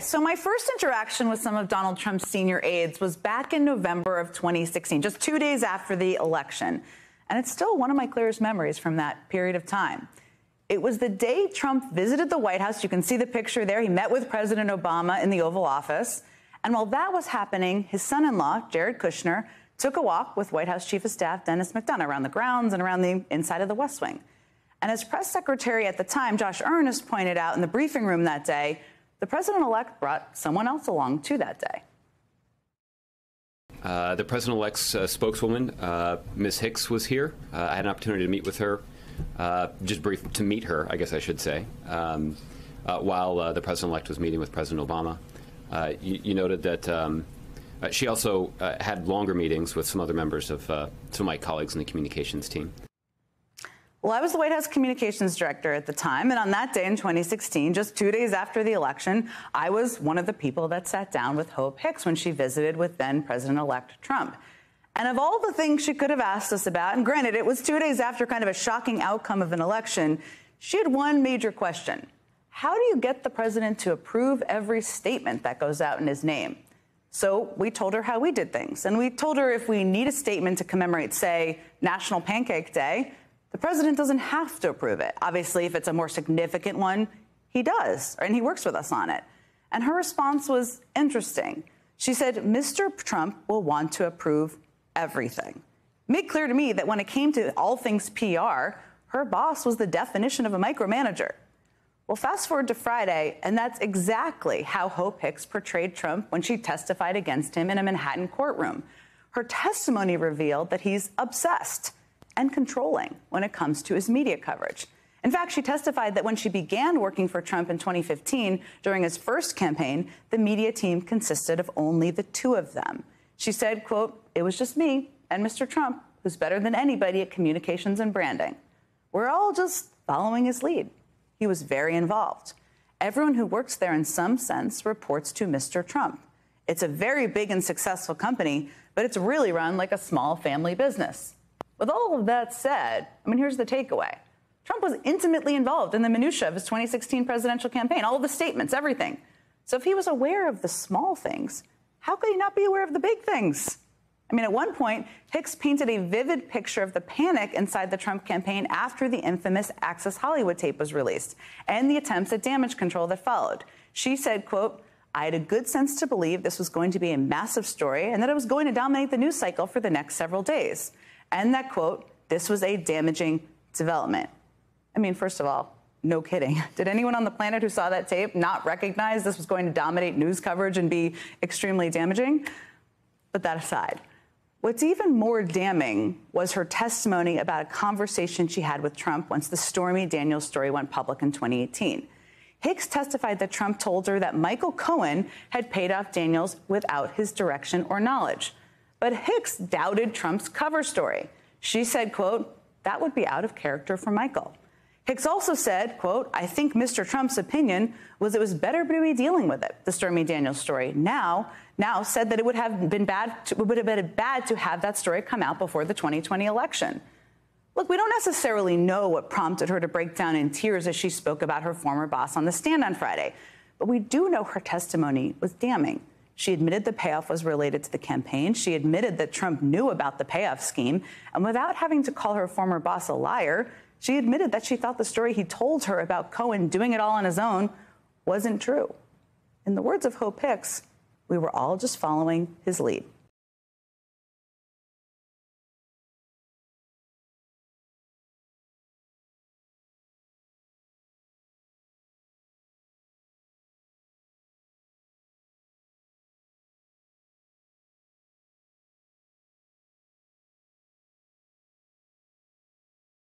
So my first interaction with some of Donald Trump's senior aides was back in November of 2016, just 2 days after the election. And it's still one of my clearest memories from that period of time. It was the day Trump visited the White House. You can see the picture there. He met with President Obama in the Oval Office. And while that was happening, his son-in-law, Jared Kushner, took a walk with White House Chief of Staff Dennis McDonough around the grounds and around the inside of the West Wing. And as press secretary at the time, Josh Earnest, pointed out in the briefing room that day, the president-elect brought someone else along to that day. The president-elect's spokeswoman, Ms. Hicks, was here. I had an opportunity to meet with her, just brief to meet her, I guess I should say, while the president-elect was meeting with President Obama. You noted that she also had longer meetings with some other members of some of my colleagues in the communications team. Well, I was the White House communications director at the time, and on that day in 2016, just 2 days after the election, I was one of the people that sat down with Hope Hicks when she visited with then President-elect Trump. And of all the things she could have asked us about, and granted, it was 2 days after kind of a shocking outcome of an election, she had one major question. How do you get the president to approve every statement that goes out in his name? So we told her how we did things, and we told her if we need a statement to commemorate, say, National Pancake Day, the president doesn't have to approve it. Obviously, if it's a more significant one, he does, and he works with us on it. And her response was interesting. She said, Mr. Trump will want to approve everything. Made clear to me that when it came to all things PR, her boss was the definition of a micromanager. Well, fast forward to Friday, and that's exactly how Hope Hicks portrayed Trump when she testified against him in a Manhattan courtroom. Her testimony revealed that he's obsessed and controlling when it comes to his media coverage. In fact, she testified that when she began working for Trump in 2015, during his first campaign, the media team consisted of only the two of them. She said, quote, it was just me and Mr. Trump, who's better than anybody at communications and branding. We're all just following his lead. He was very involved. Everyone who works there in some sense reports to Mr. Trump. It's a very big and successful company, but it's really run like a small family business. With all of that said, here's the takeaway. Trump was intimately involved in the minutiae of his 2016 presidential campaign, all of the statements, everything. So if he was aware of the small things, how could he not be aware of the big things? At one point, Hicks painted a vivid picture of the panic inside the Trump campaign after the infamous Access Hollywood tape was released and the attempts at damage control that followed. She said, quote, I had a good sense to believe this was going to be a massive story and that it was going to dominate the news cycle for the next several days. And that, quote, this was a damaging development. First of all, no kidding. Did anyone on the planet who saw that tape not recognize this was going to dominate news coverage and be extremely damaging? But that aside, what's even more damning was her testimony about a conversation she had with Trump once the Stormy Daniels story went public in 2018. Hicks testified that Trump told her that Michael Cohen had paid off Daniels without his direction or knowledge. But Hicks doubted Trump's cover story. She said, quote, that would be out of character for Michael. Hicks also said, quote, I think Mr. Trump's opinion was it was better to be dealing with it, the Stormy Daniels story. Now said that it would have been bad to have that story come out before the 2020 election. Look, we don't necessarily know what prompted her to break down in tears as she spoke about her former boss on the stand on Friday, but we do know her testimony was damning. She admitted the payoff was related to the campaign. She admitted that Trump knew about the payoff scheme. And without having to call her former boss a liar, she admitted that she thought the story he told her about Cohen doing it all on his own wasn't true. In the words of Hope Hicks, we were all just following his lead.